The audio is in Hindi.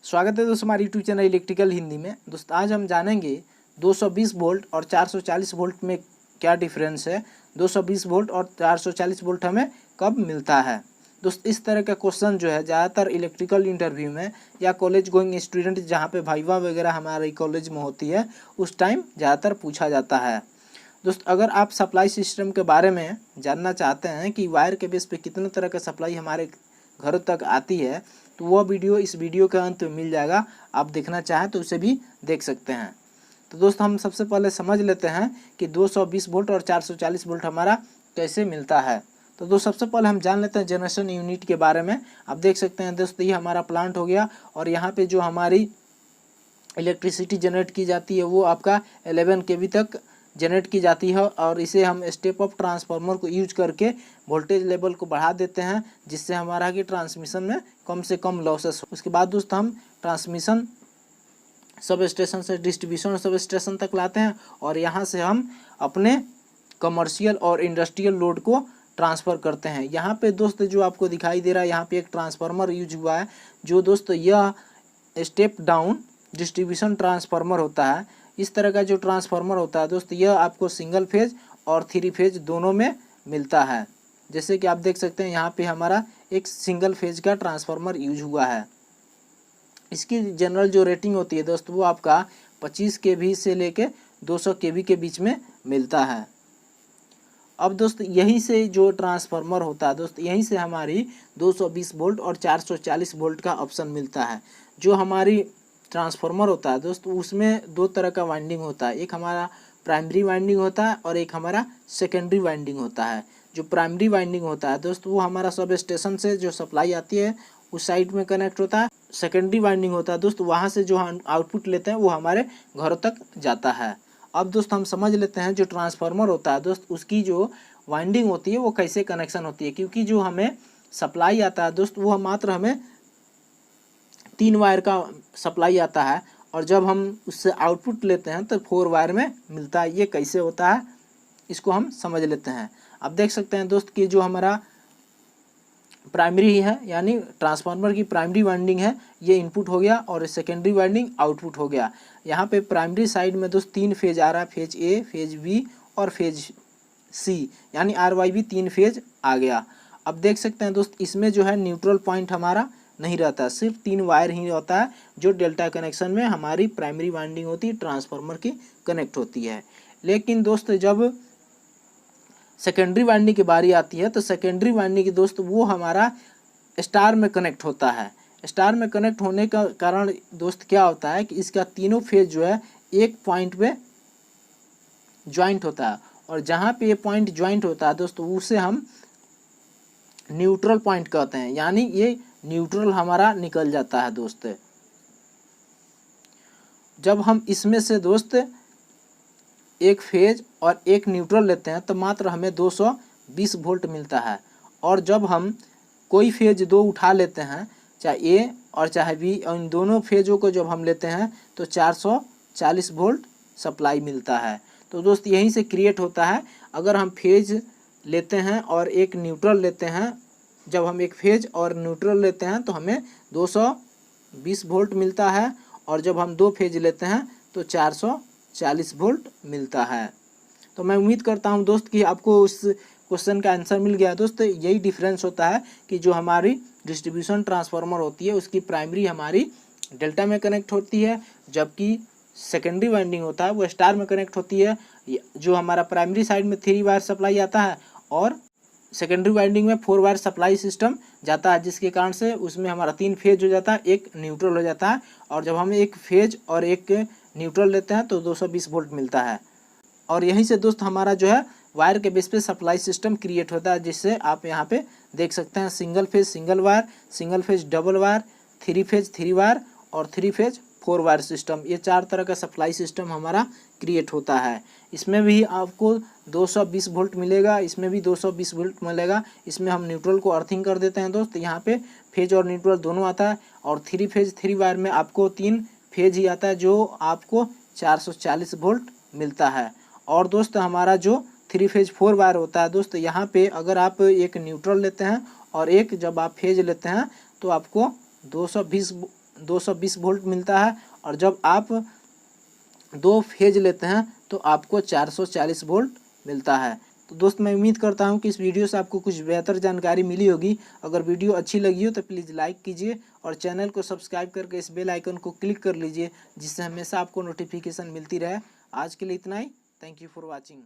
स्वागत है दोस्तों हमारे यूट्यूब चैनल इलेक्ट्रिकल हिंदी में। दोस्तों आज हम जानेंगे 220 वोल्ट और 440 वोल्ट में क्या डिफरेंस है, 220 वोल्ट और 440 वोल्ट हमें कब मिलता है। दोस्त इस तरह का क्वेश्चन जो है ज़्यादातर इलेक्ट्रिकल इंटरव्यू में या कॉलेज गोइंग स्टूडेंट जहाँ पे वाइवा वगैरह हमारे कॉलेज में होती है उस टाइम ज़्यादातर पूछा जाता है। दोस्त अगर आप सप्लाई सिस्टम के बारे में जानना चाहते हैं कि वायर के बेस पे कितने तरह का सप्लाई हमारे घरों तक आती है तो वह वीडियो इस वीडियो के अंत में मिल जाएगा। आप देखना चाहें तो उसे भी देख सकते हैं। तो दोस्त हम सबसे पहले समझ लेते हैं कि 220 वोल्ट और 440 वोल्ट हमारा कैसे मिलता है। तो दोस्त सबसे पहले हम जान लेते हैं जनरेशन यूनिट के बारे में। आप देख सकते हैं दोस्त ये हमारा प्लांट हो गया और यहाँ पे जो हमारी इलेक्ट्रिसिटी जनरेट की जाती है वो आपका 11 kV तक जनरेट की जाती है और इसे हम स्टेप अप ट्रांसफार्मर को यूज करके वोल्टेज लेवल को बढ़ा देते हैं जिससे हमारा कि ट्रांसमिशन में कम से कम लॉसेस हो। उसके बाद दोस्त हम ट्रांसमिशन सब स्टेशन से डिस्ट्रीब्यूशन सब स्टेशन तक लाते हैं और यहाँ से हम अपने कमर्शियल और इंडस्ट्रियल लोड को ट्रांसफ़र करते हैं। यहाँ पे दोस्त जो आपको दिखाई दे रहा है यहाँ पे एक ट्रांसफार्मर यूज हुआ है जो दोस्त यह स्टेप डाउन डिस्ट्रीब्यूशन ट्रांसफार्मर होता है। इस तरह का जो ट्रांसफार्मर होता है दोस्त यह आपको सिंगल फेज और 3 फेज दोनों में मिलता है। जैसे कि आप देख सकते हैं यहाँ पे हमारा एक सिंगल फेज का ट्रांसफार्मर यूज हुआ है। इसकी जनरल जो रेटिंग होती है दोस्त वो आपका 25 kV से लेके 200 kV के बीच में मिलता है। अब दोस्त यहीं से जो ट्रांसफार्मर होता है दोस्त यहीं से हमारी 220 वोल्ट और 440 वोल्ट का ऑप्शन मिलता है। जो हमारी ट्रांसफार्मर होता है दोस्त उसमें दो तरह का वाइंडिंग होता है, एक हमारा प्राइमरी वाइंडिंग होता है और एक हमारा सेकेंडरी वाइंडिंग होता है। जो प्राइमरी वाइंडिंग होता है दोस्त वो हमारा सब स्टेशन से जो सप्लाई आती है उस साइड में कनेक्ट होता है। सेकेंडरी वाइंडिंग होता है दोस्त वहाँ से जो हम आउटपुट लेते हैं वो हमारे घरों तक जाता है। अब दोस्त हम समझ लेते हैं जो ट्रांसफार्मर होता है दोस्त उसकी जो वाइंडिंग होती है वो कैसे कनेक्शन होती है, क्योंकि जो हमें सप्लाई आता है दोस्त वो मात्र हमें 3 वायर का सप्लाई आता है और जब हम उससे आउटपुट लेते हैं तो 4 वायर में मिलता है। ये कैसे होता है इसको हम समझ लेते हैं। आप देख सकते हैं दोस्त कि जो हमारा प्राइमरी है यानी ट्रांसफार्मर की प्राइमरी वाइंडिंग है ये इनपुट हो गया और सेकेंडरी वाइंडिंग आउटपुट हो गया। यहाँ पे प्राइमरी साइड में दोस्त 3 फेज आ रहा है, फेज ए, फेज बी और फेज सी यानी RYB 3 फेज आ गया। अब देख सकते हैं दोस्त इसमें जो है न्यूट्रल पॉइंट हमारा नहीं रहता, सिर्फ 3 वायर ही होता है जो डेल्टा कनेक्शन में हमारी प्राइमरी वाइंडिंग होती है ट्रांसफार्मर की कनेक्ट होती है। लेकिन दोस्त जब सेकेंडरी वाइंडिंग की बारी आती है तो सेकेंडरी वाइंडिंग की दोस्त वो हमारा स्टार में कनेक्ट होता है। स्टार में कनेक्ट होने का कारण दोस्त क्या होता है कि इसका तीनों फेज जो है एक पॉइंट पे ज्वाइंट होता है और जहाँ पे ये पॉइंट ज्वाइंट होता है दोस्त उसे हम न्यूट्रल पॉइंट कहते हैं, यानी ये न्यूट्रल हमारा निकल जाता है दोस्त। जब हम इसमें से दोस्त एक फेज और एक न्यूट्रल लेते हैं तो मात्र हमें 220 वोल्ट मिलता है और जब हम कोई फेज 2 उठा लेते हैं चाहे ए और चाहे बी और इन दोनों फेजों को जब हम लेते हैं तो 440 वोल्ट सप्लाई मिलता है। तो दोस्त यहीं से क्रिएट होता है। अगर हम फेज लेते हैं और एक न्यूट्रल लेते हैं, जब हम एक फेज और न्यूट्रल लेते हैं तो हमें 220 वोल्ट मिलता है और जब हम 2 फेज लेते हैं तो 440 वोल्ट मिलता है। तो मैं उम्मीद करता हूं दोस्त कि आपको उस क्वेश्चन का आंसर मिल गया। दोस्त यही डिफरेंस होता है कि जो हमारी डिस्ट्रीब्यूशन ट्रांसफार्मर होती है उसकी प्राइमरी हमारी डेल्टा में कनेक्ट होती है जबकि सेकेंडरी वाइंडिंग होता है वो स्टार में कनेक्ट होती है। जो हमारा प्राइमरी साइड में 3 वायर सप्लाई आता है और सेकेंडरी वाइंडिंग में 4 वायर सप्लाई सिस्टम जाता है जिसके कारण से उसमें हमारा 3 फेज हो जाता है, एक न्यूट्रल हो जाता है और जब हम एक फेज और एक न्यूट्रल लेते हैं तो 220 वोल्ट मिलता है। और यहीं से दोस्त हमारा जो है वायर के बेस पे सप्लाई सिस्टम क्रिएट होता है, जिससे आप यहाँ पे देख सकते हैं single phase single wire, single phase double wire, 3 phase 3 wire और 3 फेज 4 वायर सिस्टम। ये 4 तरह का सप्लाई सिस्टम हमारा क्रिएट होता है। इसमें भी आपको 220 वोल्ट मिलेगा, इसमें भी 220 वोल्ट मिलेगा। इसमें हम न्यूट्रल को अर्थिंग कर देते हैं दोस्त, यहाँ पे फेज और न्यूट्रल दोनों आता है और 3 फेज 3 वायर में आपको 3 फेज ही आता है जो आपको 440 वोल्ट मिलता है। और दोस्त हमारा जो 3 फेज 4 वायर होता है दोस्त यहाँ पे अगर आप एक न्यूट्रल लेते हैं और एक जब आप फेज लेते हैं तो आपको 220 220 वोल्ट मिलता है, और जब आप 2 फेज लेते हैं तो आपको 440 वोल्ट मिलता है। तो दोस्त मैं उम्मीद करता हूं कि इस वीडियो से आपको कुछ बेहतर जानकारी मिली होगी। अगर वीडियो अच्छी लगी हो तो प्लीज़ लाइक कीजिए और चैनल को सब्सक्राइब करके इस बेल आइकन को क्लिक कर लीजिए, जिससे हमेशा आपको नोटिफिकेशन मिलती रहे। आज के लिए इतना ही। Thank you for watching.